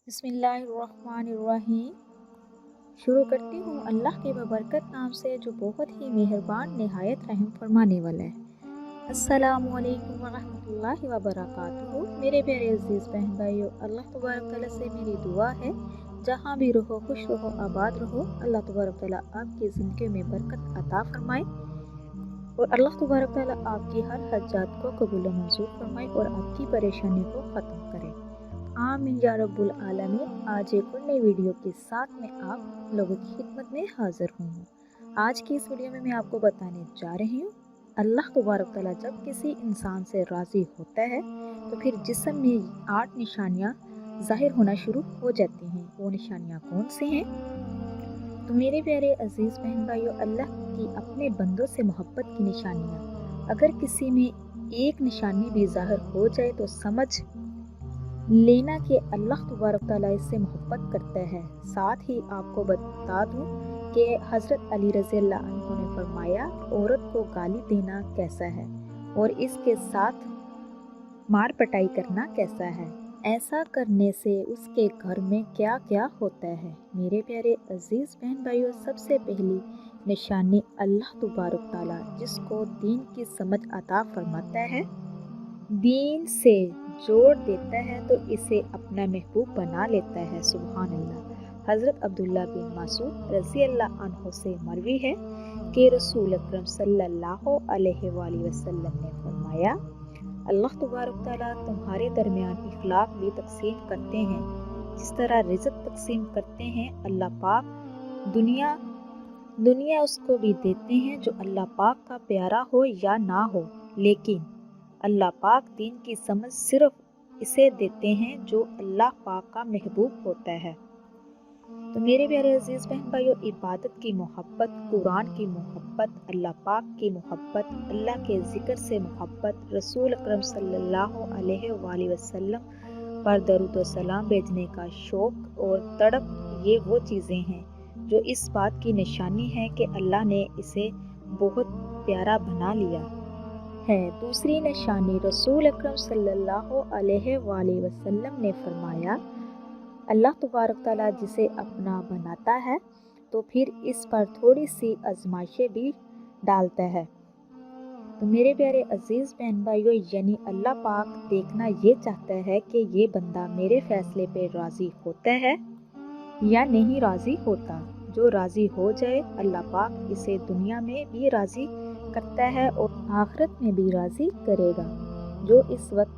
बिस्मिल्लाहिर्रहमानिर्रहीम। शुरू करती हूँ अल्लाह के बबरकत नाम से जो बहुत ही मेहरबान निहायत रहम फरमाने वाला है। अस्सलामु अलैकुम वरहमतुल्लाहि वबरकातुहू। मेरे प्यारे अजीज़ बहन भाइयों, अल्लाह तबारक तआला से मेरी दुआ है जहाँ भी रहो खुश रहो आबाद रहो। अल्लाह तबारक तआला आपकी ज़िंदगी में बरकत अता फरमाए और अल्लाह तबारक तआला आपकी हर हजात को कबूल मंजूर फरमाए और आपकी परेशानी को ख़त्म करे। आमीन या रब्बुल आलमीन। आज एक और नई वीडियो के साथ में आप लोगों की खिदमत में हाजिर हूँ। आज की इस वीडियो में मैं आपको बताने जा रही हूँ अल्लाह तबारक तआला जब किसी इंसान से राज़ी होता है तो फिर जिस्म में 8 निशानियाँ ज़ाहिर होना शुरू हो जाती हैं। वो निशानियाँ कौन सी हैं? तो मेरे प्यारे अजीज़ बहन भाइयों, अल्लाह की अपने बंदों से मोहब्बत की निशानियाँ, अगर किसी में एक निशानी भी ज़ाहिर हो जाए तो समझ लेना कि अल्लाह तबारक तआला इससे मोहब्बत करता है। साथ ही आपको बता दूं कि हज़रत अली रज़ी अल्लाह अन्हु ने फरमाया औरत को गाली देना कैसा है और इसके साथ मार पटाई करना कैसा है, ऐसा करने से उसके घर में क्या क्या होता है। मेरे प्यारे अजीज़ बहन भाइयों, सबसे पहली निशानी अल्लाह तबारक तआला जिसको दीन की समझ अता फरमाता है, दीन से जोड़ देता है तो इसे अपना महबूब बना लेता है। सुभान अल्लाह। हज़रत अब्दुल्ला बिन मसूद रज़ी अल्लाह अन्हु से मरवी है कि रसूल अकरम सल्लल्लाहु अलैहि वसल्लम ने फरमाया, अल्लाह तबारक तआला तुम्हारे दरमियान इखलाक भी तकसीम करते हैं। जिस तरह रिज़्क तकसीम करते हैं अल्लाह पाक दुनिया उसको भी देते हैं जो अल्लाह पाक का प्यारा हो या ना हो, लेकिन अल्लाह पाक दीन की समझ सिर्फ इसे देते हैं जो अल्लाह पाक का महबूब होता है। तो मेरे प्यारे अजीज़ बहन भाइयों, इबादत की मोहब्बत, कुरान की मोहब्बत, अल्लाह पाक की मोहब्बत, अल्लाह के ज़िक्र से मोहब्बत, रसूल अकरम सल्लल्लाहु अलैहि वसल्लम पर दरूद व सलाम भेजने का शौक़ और तड़प, ये वो चीज़ें हैं जो इस बात की निशानी है कि अल्लाह ने इसे बहुत प्यारा बना लिया है। दूसरी निशानी रसूल अकरम सल्लल्लाहु अलैहि वसल्लम ने फरमाया, अल्लाह तबारक तआला जिसे अपना बनाता है तो फिर इस पर थोड़ी सी आजमाइशें भी डालता है। तो मेरे प्यारे अजीज़ बहन भाइयों, यानी अल्लाह पाक देखना ये चाहता है कि ये बंदा मेरे फैसले पे राज़ी होता है या नहीं राज़ी होता। जो राज़ी हो जाए अल्लाह पाक इसे दुनिया में भी राज़ी करता है और आखिरत में भी राज़ी करेगा। जो इस वक्त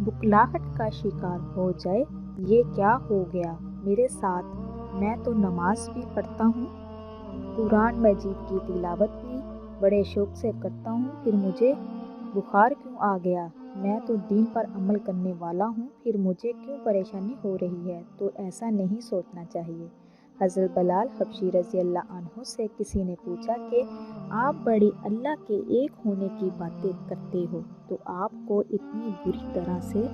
बुखलाहट का शिकार हो जाए, ये क्या हो गया मेरे साथ, मैं तो नमाज भी पढ़ता हूँ, कुरान मजीद की तिलावत भी बड़े शौक़ से करता हूँ, फिर मुझे बुखार क्यों आ गया, मैं तो दीन पर अमल करने वाला हूँ, फिर मुझे क्यों परेशानी हो रही है। तो ऐसा नहीं सोचना चाहिए। हज़रत बिलाल हबशी रज़ी अल्लाह अन्हु से किसी ने पूछा कि आप बड़ी अल्लाह के एक होने की बातें करते हो तो आपको इतनी बुरी तरह से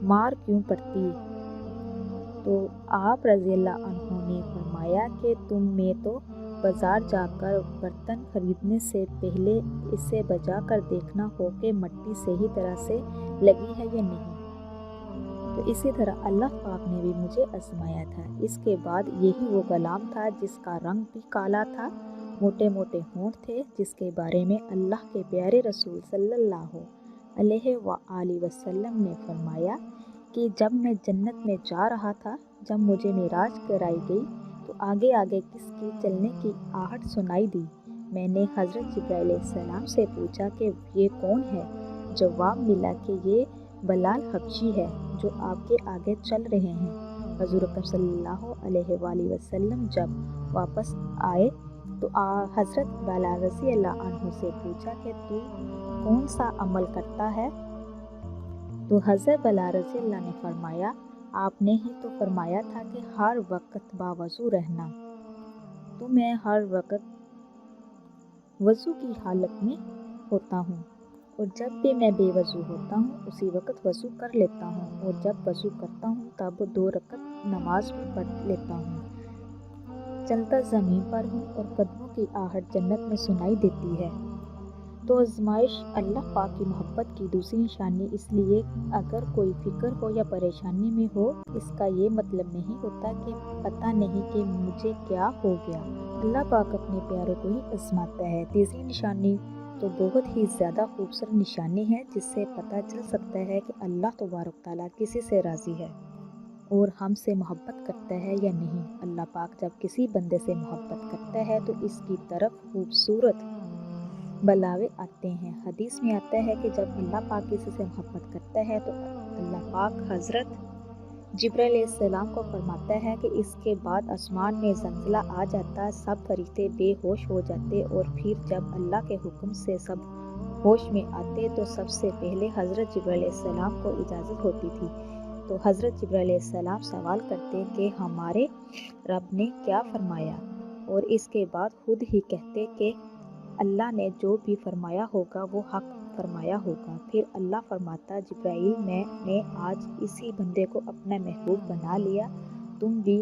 मार क्यों पड़ती। तो आप रज़ी अल्लाह अन्हु ने फरमाया कि तुम में तो बाज़ार जाकर बर्तन खरीदने से पहले इसे बजा कर देखना हो कि मिट्टी सही तरह से लगी है या नहीं। तो इसी तरह अल्लाह पाक ने भी मुझे आजमाया था। इसके बाद यही वो गुलाम था जिसका रंग भी काला था, मोटे मोटे होंठ थे, जिसके बारे में अल्लाह के प्यारे रसूल सल्लल्लाहु अलैहि वसल्लम ने फरमाया कि जब मैं जन्नत में जा रहा था, जब मुझे मेराज कराई गई तो आगे आगे किसकी चलने की आहट सुनाई दी। मैंने हज़रत जिब्राइल अलैहिस्सलाम से पूछा कि ये कौन है। जवाब मिला कि ये बिलाल हबशी है जो आपके आगे चल रहे हैं। हुज़ूर अकरम सल्लल्लाहु अलैहि वसल्लम जब वापस आए तो हज़रत बिलाल रज़ी अल्लाह अन्हु से पूछा कि तू कौन सा अमल करता है। तो हज़रत बिलाल रज़ी अल्लाह ने फरमाया, आपने ही तो फरमाया था कि हर वक्त बावज़ू रहना। तो मैं हर वक्त वज़ू की हालत में होता हूँ और जब भी मैं बेवज़ू होता हूँ उसी वक्त वज़ू कर लेता हूँ और जब वज़ू करता हूँ तब 2 रकत नमाज भी पढ़ लेता हूँ। चलता ज़मीन पर हूँ और कदमों की आहट जन्नत में सुनाई देती है। تو آزمائش اللہ پاک کی محبت کی دوسری نشانی، اس لیے اگر کوئی فکر ہو یا پریشانی میں ہو، اس کا یہ مطلب نہیں ہوتا کہ پتہ نہیں کہ مجھے کیا ہو گیا۔ اللہ پاک اپنے پیاروں کو ہی آزماتا ہے۔ تیسری نشانی تو بہت ہی زیادہ خوبصورت نشانی ہے، جس سے پتہ چل سکتا ہے کہ اللہ تبارک تعالیٰ کسی سے راضی ہے اور ہم سے محبت کرتا ہے یا نہیں۔ اللہ پاک جب کسی بندے سے محبت کرتا ہے تو اس کی طرف خوبصورت بلاوے آتے ہیں۔ حدیث میں آتا ہے کہ جب اللہ پاک کسی سے محبت کرتا ہے تو اللہ پاک حضرت جبرائیل علیہ السلام کو فرماتا ہے کہ اس کے بعد آسمان میں زلزلہ آ جاتا، سب فرشتے بے ہوش ہو جاتے، اور پھر جب اللہ کے حکم سے سب ہوش میں آتے تو سب سے پہلے حضرت جبرائیل علیہ السلام کو اجازت ہوتی تھی۔ تو حضرت جبرائیل علیہ السلام سوال کرتے کہ ہمارے رب نے کیا فرمایا، اور اس کے بعد خود ہی کہتے کہ اللہ نے جو بھی فرمایا ہوگا وہ حق فرمایا ہوگا۔ پھر اللہ فرماتا، جبرائیل میں نے آج اسی بندے کو اپنا محبوب بنا لیا، تم بھی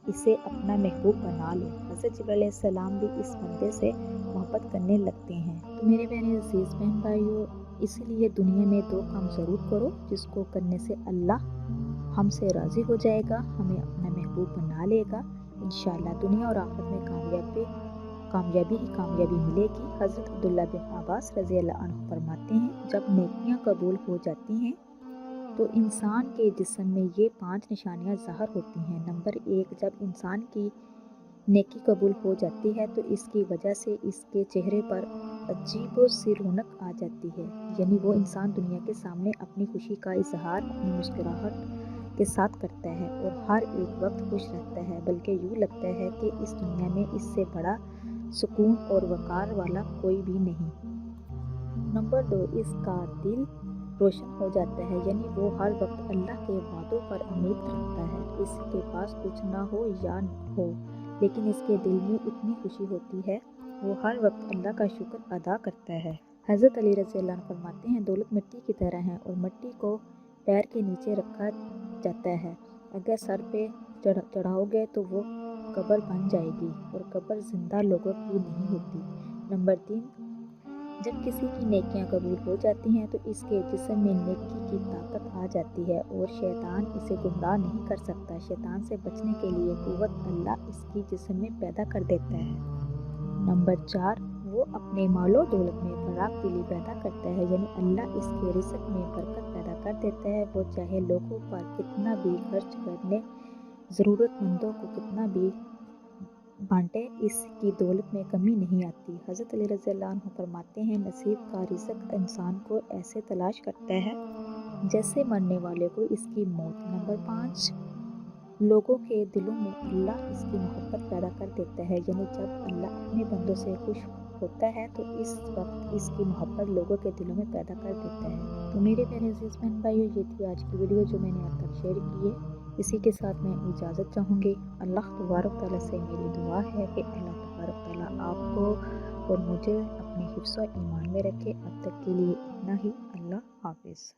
اسے اپنا محبوب بنا لو۔ حضرت جبرائیل علیہ السلام بھی اس بندے سے محبت کرنے لگتے ہیں۔ تو میرے پیارے عزیز بہن بھائیو، اسی لیے دنیا میں دو کام ضرور کرو جس کو کرنے سے اللہ ہم سے راضی ہو جائے گا، ہمیں اپنا محبوب بنا لے گا۔ انشاءاللہ دنیا اور آخرت میں کامیابی ہی کامیابی ملے گی۔ حضرت عبداللہ بن عباس رضی اللہ عنہ فرماتے ہیں، جب نیکیاں قبول ہو جاتی ہیں تو انسان کے جسم میں یہ 5 نشانیاں ظاہر ہوتی ہیں۔ نمبر 1، جب انسان کی نیکی قبول ہو جاتی ہے تو اس کی وجہ سے اس کے چہرے پر عجیب و سی رونق آ جاتی ہے، یعنی وہ انسان دنیا کے سامنے اپنی خوشی کا اظہار اپنی مسکراہٹ کے ساتھ کرتا ہے اور ہر ایک وقت خوش رہتا ہے، بلکہ یوں لگتا ہے کہ اس دنیا میں اس سے بڑا سکون اور وقار والا کوئی بھی نہیں۔ نمبر 2، اس کا دل روشن ہو جاتا ہے، یعنی وہ ہر وقت اللہ کے وعدوں پر امید رکھتا ہے۔ اس کے پاس کچھ نہ ہو یا ہو، لیکن اس کے دل میں اتنی خوشی ہوتی ہے، وہ ہر وقت اللہ کا شکر ادا کرتا ہے۔ حضرت علی رضی اللہ عنہ فرماتے ہیں، دولت مٹی کی طرح ہے اور مٹی کو پیر کے نیچے رکھا جاتا ہے، اگر سر پہ چڑھاؤ گے تو وہ قبر بن جائے گی، اور قبر زندہ لوگوں کی نہیں ہوتی۔ نمبر 3، جب کسی کی نیکیاں قبول ہو جاتی ہیں تو اس کے جسم میں نیکی کی طاقت آ جاتی ہے اور شیطان اسے گمراہ نہیں کر سکتا۔ شیطان سے بچنے کے لیے قوت اللہ اس کی جسم میں پیدا کر دیتا ہے۔ نمبر 4، وہ اپنے مال و دولت میں فراخ دلی پیدا کرتا ہے، یعنی اللہ اس کے رزق میں برکت پیدا کر دیتا ہے، وہ چاہے لوگوں پر کتنا بھی خرچ کرنے، ضرورت مندوں کو کتنا بھی بانٹے، اس کی دولت میں کمی نہیں آتی۔ حضرت علی رضی اللہ عنہ فرماتے ہیں، نصیب کا رزق انسان کو ایسے تلاش کرتا ہے جیسے مرنے والے کو اس کی موت۔ نمبر 5، لوگوں کے دلوں میں اللہ اس کی محبت پیدا کر دیتا ہے، یعنی جب اللہ اپنے بندوں سے خوش ہوتا ہے تو اس وقت اس کی محبت لوگوں کے دلوں میں پیدا کر دیتا ہے۔ تو میرے پیارے عزیز بہن بھائیو، یہ تھی آج کی ویڈیو جو میں نے آپ تک شیئر کی ہے۔ اسی کے ساتھ میں اجازت چاہوں گی۔ اللہ تبارک تعالیٰ سے میری دعا ہے کہ اللہ تبارک تعالیٰ آپ کو اور مجھے اپنے حفظ و ایمان میں رکھے۔ اب تک کے لیے اتنا ہی۔ اللہ حافظ۔